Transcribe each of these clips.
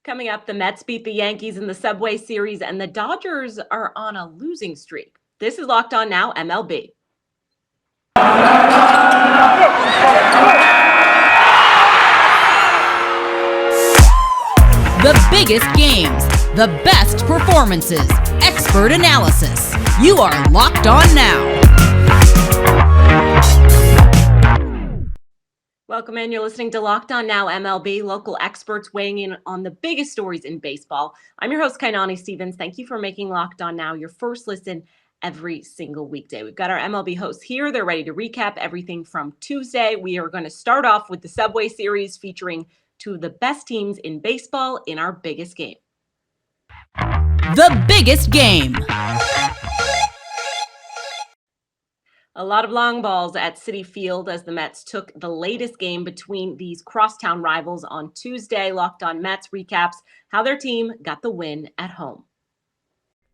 Coming up, the Mets beat the Yankees in the Subway Series, and the Dodgers are on a losing streak. This is Locked On Now, MLB. The biggest games, the best performances, expert analysis. You are Locked On Now. Welcome in. You're listening to Locked On Now MLB, local experts weighing in on the biggest stories in baseball. I'm your host, Kainani Stevens. Thank you for making Locked On Now your first listen every single weekday. We've got our MLB hosts here. They're ready to recap everything from Tuesday. We are going to start off with the Subway Series featuring two of the best teams in baseball in our biggest game. The biggest game. A lot of long balls at Citi Field as the Mets took the latest game between these crosstown rivals on Tuesday. Locked On Mets recaps how their team got the win at home.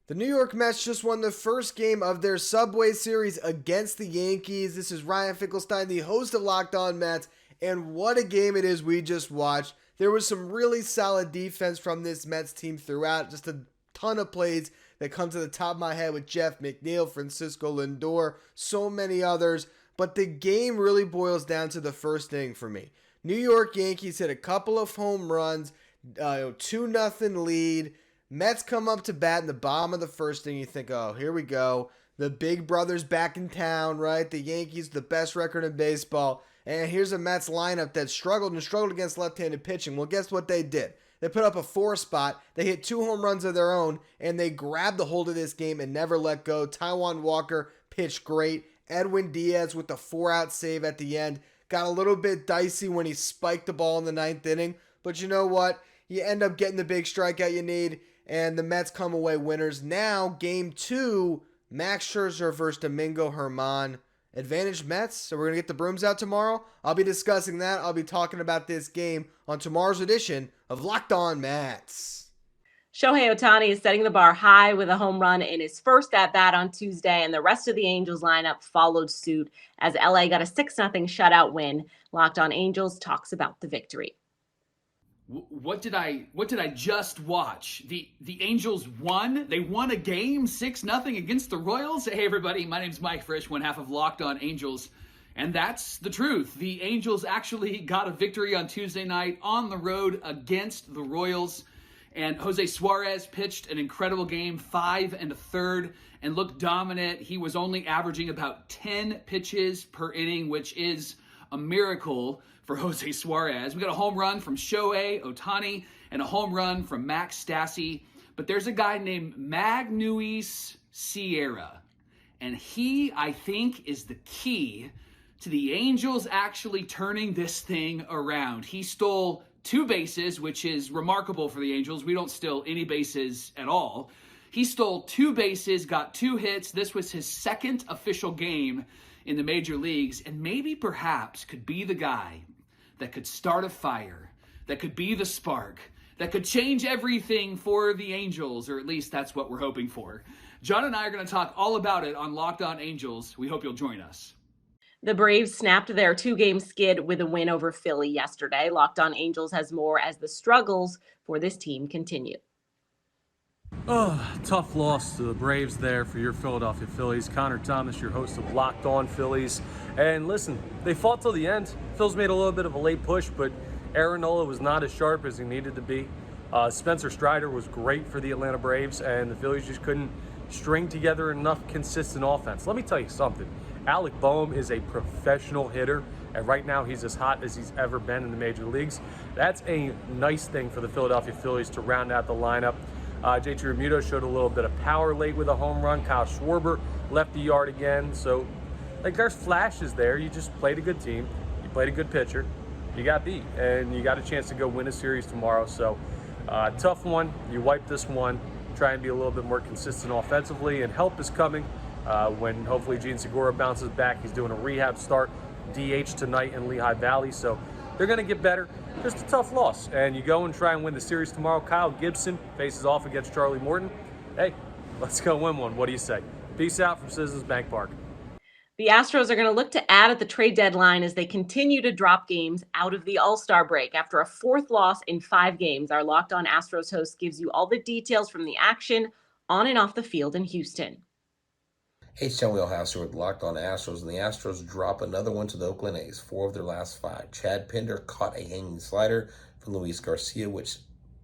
The New York Mets just won the first game of their Subway Series against the Yankees. This is Ryan Finkelstein, the host of Locked On Mets, and what a game it is we just watched. There was some really solid defense from this Mets team throughout, just a ton of plays that come to the top of my head with Jeff McNeil, Francisco Lindor, so many others. But the game really boils down to the first inning for me. New York Yankees hit a couple of home runs, 2-0 lead. Mets come up to bat in the bottom of the first inning. You think, oh, here we go. The big brother's back in town, right? The Yankees, the best record in baseball. And here's a Mets lineup that struggled against left-handed pitching. Well, guess what they did? They put up a 4 spot, they hit 2 home runs of their own, and they grabbed the hold of this game and never let go. Taijuan Walker pitched great. Edwin Diaz with the 4-out save at the end. Got a little bit dicey when he spiked the ball in the 9th inning. But you know what? You end up getting the big strikeout you need, and the Mets come away winners. Now, game 2, Max Scherzer versus Domingo Germán. Advantage Mets, so we're going to get the brooms out tomorrow. I'll be discussing that. I'll be talking about this game on tomorrow's edition of Locked On Mets. Shohei Ohtani is setting the bar high with a home run in his first at-bat on Tuesday, and the rest of the Angels lineup followed suit as LA got a 6-0 shutout win. Locked On Angels talks about the victory. What did I just watch? The Angels won. They won a game 6-0 against the Royals. Hey everybody, my name's Mike Frisch, one half of Locked On Angels, and that's the truth. The Angels actually got a victory on Tuesday night on the road against the Royals, and Jose Suarez pitched an incredible game, 5 1/3, and looked dominant. He was only averaging about 10 pitches per inning, which is a miracle for Jose Suarez. We got a home run from Shohei Ohtani and a home run from Max Stassi. But there's a guy named Magnuis Sierra. And he, I think, is the key to the Angels actually turning this thing around. He stole 2 bases, which is remarkable for the Angels. We don't steal any bases at all. He stole 2 bases, got 2 hits. This was his second official game in the major leagues, and maybe perhaps could be the guy that could start a fire, that could be the spark, that could change everything for the Angels, or at least that's what we're hoping for. John and I are going to talk all about it on Locked On Angels. We hope you'll join us. The Braves snapped their 2-game skid with a win over Philly yesterday. Locked On Angels has more as the struggles for this team continue. Oh, tough loss to the Braves there for your Philadelphia Phillies. Connor Thomas, your host of Locked On Phillies. And listen, they fought till the end. Phil's made a little bit of a late push, but Aaron Nola was not as sharp as he needed to be. Spencer Strider was great for the Atlanta Braves, and the Phillies just couldn't string together enough consistent offense. Let me tell you something. Alec Boehm is a professional hitter, and right now he's as hot as he's ever been in the major leagues. That's a nice thing for the Philadelphia Phillies to round out the lineup. JT Realmuto showed a little bit of power late with a home run. Kyle Schwarber left the yard again. So, there's flashes there. You just played a good team. You played a good pitcher. You got beat, and you got a chance to go win a series tomorrow. So, tough one. You wiped this one. Try and be a little bit more consistent offensively, and help is coming when hopefully Gene Segura bounces back. He's doing a rehab start, DH tonight in Lehigh Valley. So, they're going to get better. Just a tough loss. And you go and try and win the series tomorrow. Kyle Gibson faces off against Charlie Morton. Hey, let's go win one. What do you say? Peace out from Citizens Bank Park. The Astros are going to look to add at the trade deadline as they continue to drop games out of the All-Star break. After a fourth loss in 5 games, our Locked On Astros host gives you all the details from the action on and off the field in Houston. Hey, it's John Wheelhouser with Locked On Astros, and the Astros drop another one to the Oakland A's, 4 of their last 5. Chad Pinder caught a hanging slider from Luis Garcia, which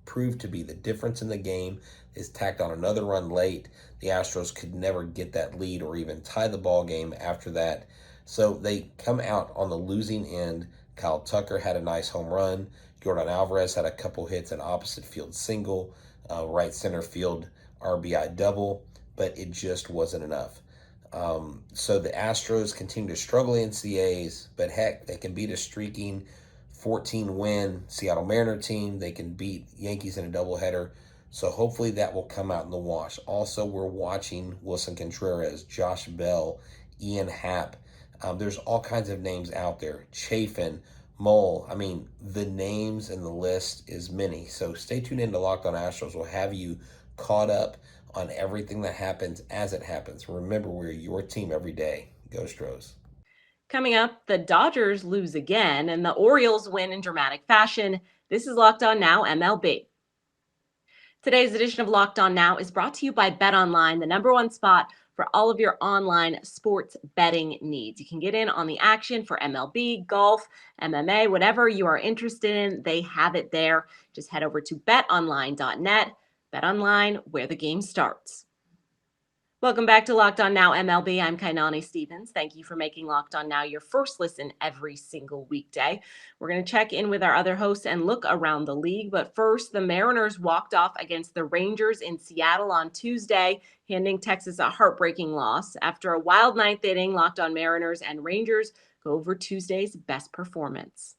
proved to be the difference in the game. Is tacked on another run late. The Astros could never get that lead or even tie the ball game after that. So they come out on the losing end. Kyle Tucker had a nice home run. Jordan Alvarez had a couple hits, an opposite field single, right center field RBI double, but it just wasn't enough. So the Astros continue to struggle against the A's, but heck, they can beat a streaking 14-win Seattle Mariner team. They can beat Yankees in a doubleheader. So hopefully that will come out in the wash. Also, we're watching Wilson Contreras, Josh Bell, Ian Happ. There's all kinds of names out there. Chafin, Mole. I mean, the names and the list is many. So stay tuned in to Locked On Astros. We'll have you caught up on everything that happens as it happens. Remember, we're your team every day. Go Stros. Coming up, the Dodgers lose again and the Orioles win in dramatic fashion. This is Locked On Now MLB. Today's edition of Locked On Now is brought to you by BetOnline, the #1 spot for all of your online sports betting needs. You can get in on the action for MLB, golf, MMA, whatever you are interested in, they have it there. Just head over to betonline.net. BetOnline, where the game starts. Welcome back to Locked On Now MLB. I'm Kainani Stevens. Thank you for making Locked On Now your first listen every single weekday. We're going to check in with our other hosts and look around the league. But first, the Mariners walked off against the Rangers in Seattle on Tuesday, handing Texas a heartbreaking loss. After a wild ninth inning, Locked On Mariners and Rangers go over Tuesday's best performance.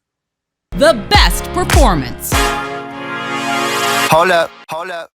The best performance. Hold up.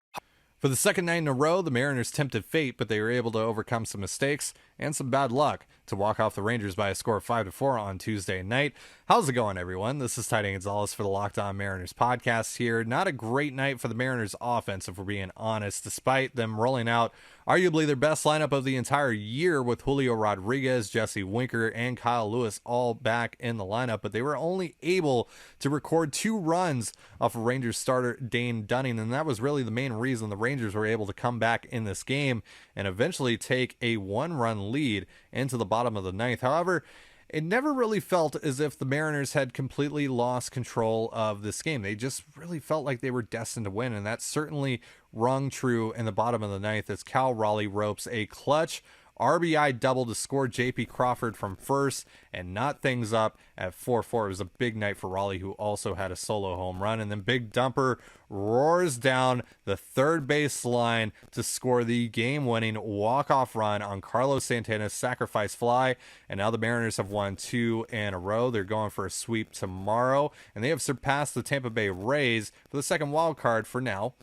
For the second night in a row, the Mariners tempted fate, but they were able to overcome some mistakes and some bad luck to walk off the Rangers by a score of 5-4 on Tuesday night. How's it going, everyone? This is Tight Gonzalez for the Locked On Mariners podcast here. Not a great night for the Mariners offense, if we're being honest, despite them rolling out arguably their best lineup of the entire year with Julio Rodriguez, Jesse Winker, and Kyle Lewis all back in the lineup, but they were only able to record 2 runs off of Rangers starter Dane Dunning, and that was really the main reason the Rangers were able to come back in this game and eventually take a 1-run lead into the bottom of the ninth. However, it never really felt as if the Mariners had completely lost control of this game. They just really felt like they were destined to win, and that certainly rung true in the bottom of the ninth as Cal Raleigh ropes a clutch RBI double to score J.P. Crawford from first and knot things up at 4-4. It was a big night for Raleigh, who also had a solo home run. And then Big Dumper roars down the third base line to score the game-winning walk-off run on Carlos Santana's sacrifice fly. And now the Mariners have won 2 in a row. They're going for a sweep tomorrow, and they have surpassed the Tampa Bay Rays for the second wild card for now.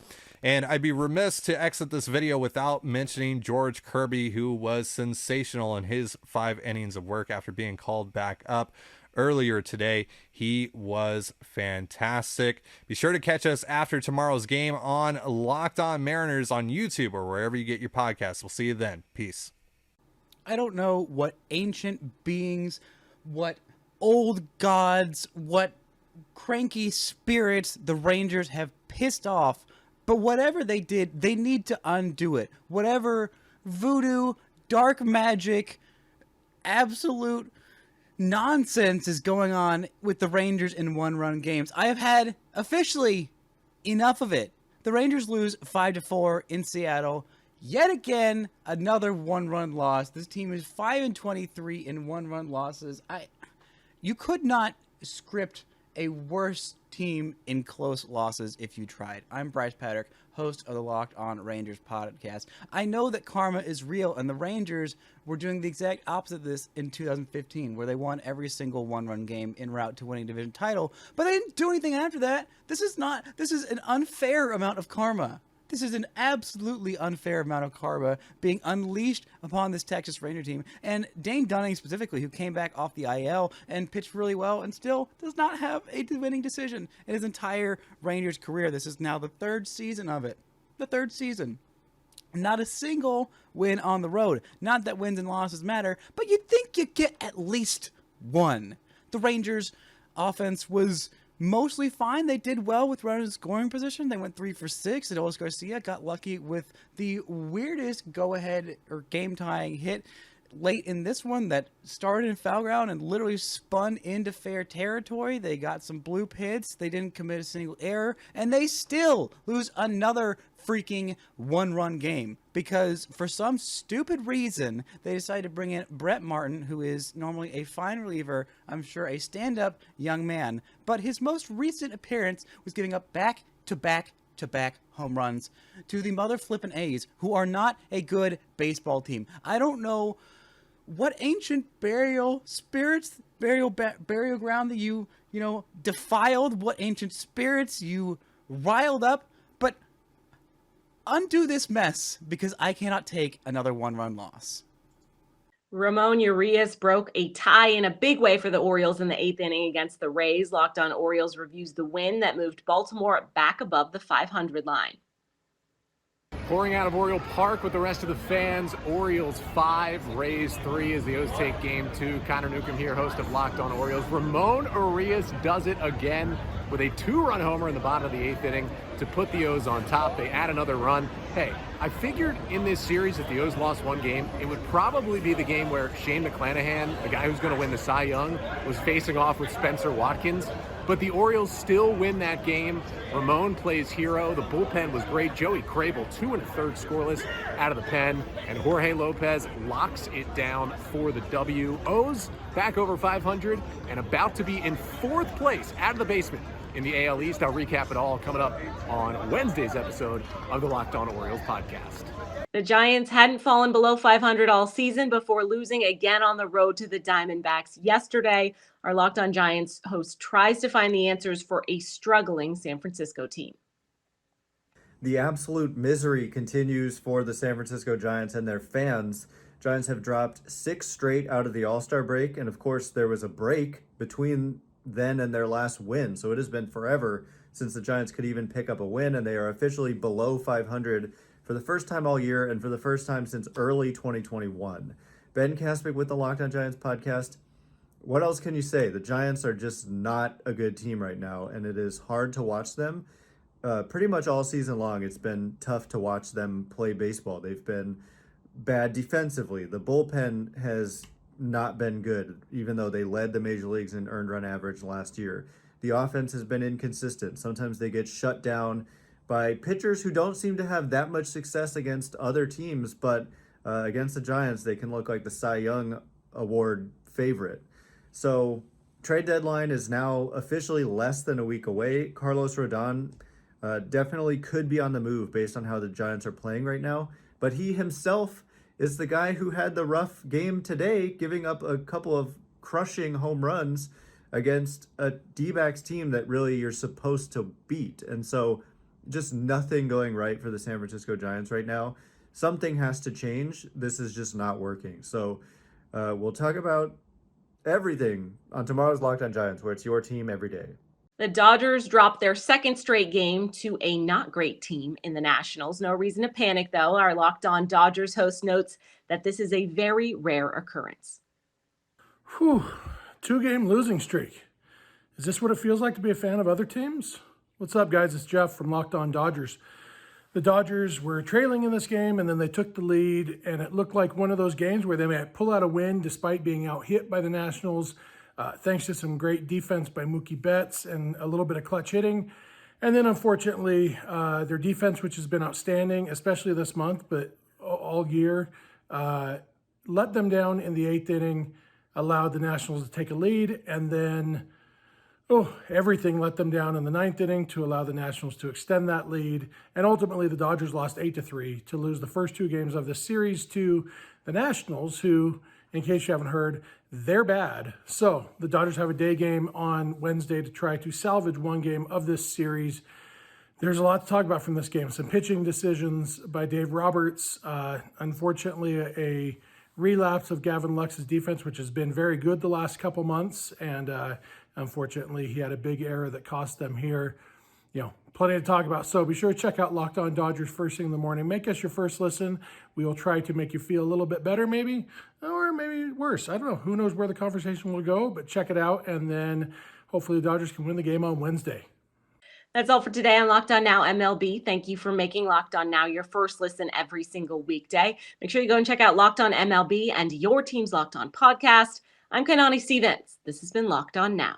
And I'd be remiss to exit this video without mentioning George Kirby, who was sensational in his 5 innings of work after being called back up earlier today. He was fantastic. Be sure to catch us after tomorrow's game on Locked On Mariners on YouTube or wherever you get your podcasts. We'll see you then. Peace. I don't know what ancient beings, what old gods, what cranky spirits the Rangers have pissed off. But whatever they did, they need to undo it. Whatever voodoo, dark magic, absolute nonsense is going on with the Rangers in 1-run games. I have had officially enough of it. The Rangers lose 5-4 in Seattle. Yet again, another 1-run loss. This team is 5-23 in 1-run losses. You could not script a worse team in close losses if you tried. I'm Bryce Patrick, host of the Locked On Rangers podcast. I know that karma is real, and the Rangers were doing the exact opposite of this in 2015, where they won every single 1-run game en route to winning division title, but they didn't do anything after that. This is an unfair amount of karma. This is an absolutely unfair amount of karma being unleashed upon this Texas Ranger team. And Dane Dunning specifically, who came back off the IL and pitched really well and still does not have a winning decision in his entire Rangers career. This is now the 3rd season of it. The 3rd season. Not a single win on the road. Not that wins and losses matter, but you'd think you'd get at least one. The Rangers' offense was mostly fine. They did well with runners in scoring position. They went 3 for 6. Adolis Garcia got lucky with the weirdest go-ahead or game-tying hit late in this one that started in foul ground and literally spun into fair territory. They got some bloop hits. They didn't commit a single error, and they still lose another freaking one-run game because for some stupid reason they decided to bring in Brett Martin, who is normally a fine reliever, I'm sure a stand-up young man, but his most recent appearance was giving up back-to-back home runs to the mother flippin' A's, who are not a good baseball team. I don't know what ancient burial ground that you defiled, what ancient spirits you riled up, but undo this mess because I cannot take another one-run loss. Ramon Urias broke a tie in a big way for the Orioles in the 8th inning against the Rays. Locked On Orioles reviews the win that moved Baltimore back above the 500 line. Pouring out of Oriole Park with the rest of the fans. Orioles 5, Rays 3 as the O's take game 2. Connor Newcomb here, host of Locked On Orioles. Ramon Urias does it again with a 2-run homer in the bottom of the 8th inning to put the O's on top. They add another run. Hey, I figured in this series if the O's lost one game, it would probably be the game where Shane McClanahan, the guy who's going to win the Cy Young, was facing off with Spencer Watkins. But the Orioles still win that game. Ramon plays hero. The bullpen was great. Joey Crable, 2 1/3 scoreless out of the pen. And Jorge Lopez locks it down for the W. O's back over 500 and about to be in 4th place out of the basement in the AL East. I'll recap it all coming up on Wednesday's episode of the Locked On Orioles podcast. The Giants hadn't fallen below 500 all season before losing again on the road to the Diamondbacks yesterday. Our Locked On Giants host tries to find the answers for a struggling San Francisco team. The absolute misery continues for the San Francisco Giants and their fans. Giants have dropped 6 straight out of the All-Star break, and of course there was a break between then and their last win, so it has been forever since the Giants could even pick up a win, and they are officially below 500 for the first time all year and for the first time since early 2021. Ben Caspick with the Locked On Giants podcast. What else can you say? The Giants are just not a good team right now, and it is hard to watch them. Pretty much all season long, it's been tough to watch them play baseball. They've been bad defensively. The bullpen has not been good, even though they led the major leagues in earned run average last year. The offense has been inconsistent. Sometimes they get shut down by pitchers who don't seem to have that much success against other teams, but against the Giants, they can look like the Cy Young Award favorite. So trade deadline is now officially less than a week away. Carlos Rodon definitely could be on the move based on how the Giants are playing right now, but he himself is the guy who had the rough game today, giving up a couple of crushing home runs against a D-backs team that really you're supposed to beat. And so just nothing going right for the San Francisco Giants right now. Something has to change. This is just not working. So we'll talk about everything on tomorrow's Locked On Giants, where it's your team every day. The Dodgers dropped their 2nd straight game to a not great team in the Nationals. No reason to panic, though. Our Locked On Dodgers host notes that this is a very rare occurrence. 2-game losing streak. Is this what it feels like to be a fan of other teams? What's up, guys? It's Jeff from Locked On Dodgers. The Dodgers were trailing in this game, and then they took the lead, and it looked like one of those games where they might pull out a win despite being out-hit by the Nationals, thanks to some great defense by Mookie Betts and a little bit of clutch hitting. And then, unfortunately, their defense, which has been outstanding, especially this month, but all year, let them down in the 8th inning, allowed the Nationals to take a lead, and then everything let them down in the 9th inning to allow the Nationals to extend that lead. And ultimately, the Dodgers lost 8-3 to lose the first 2 games of this series to the Nationals, who, in case you haven't heard, they're bad. So the Dodgers have a day game on Wednesday to try to salvage 1 game of this series. There's a lot to talk about from this game. Some pitching decisions by Dave Roberts. Unfortunately, a relapse of Gavin Lux's defense, which has been very good the last couple months. And unfortunately, he had a big error that cost them here. plenty to talk about. So be sure to check out Locked On Dodgers first thing in the morning. Make us your first listen. We will try to make you feel a little bit better, maybe, or maybe worse. I don't know. Who knows where the conversation will go, but check it out. And then hopefully the Dodgers can win the game on Wednesday. That's all for today on Locked On Now MLB. Thank you for making Locked On Now your first listen every single weekday. Make sure you go and check out Locked On MLB and your team's Locked On podcast. I'm Kainani Stevens. This has been Locked On Now.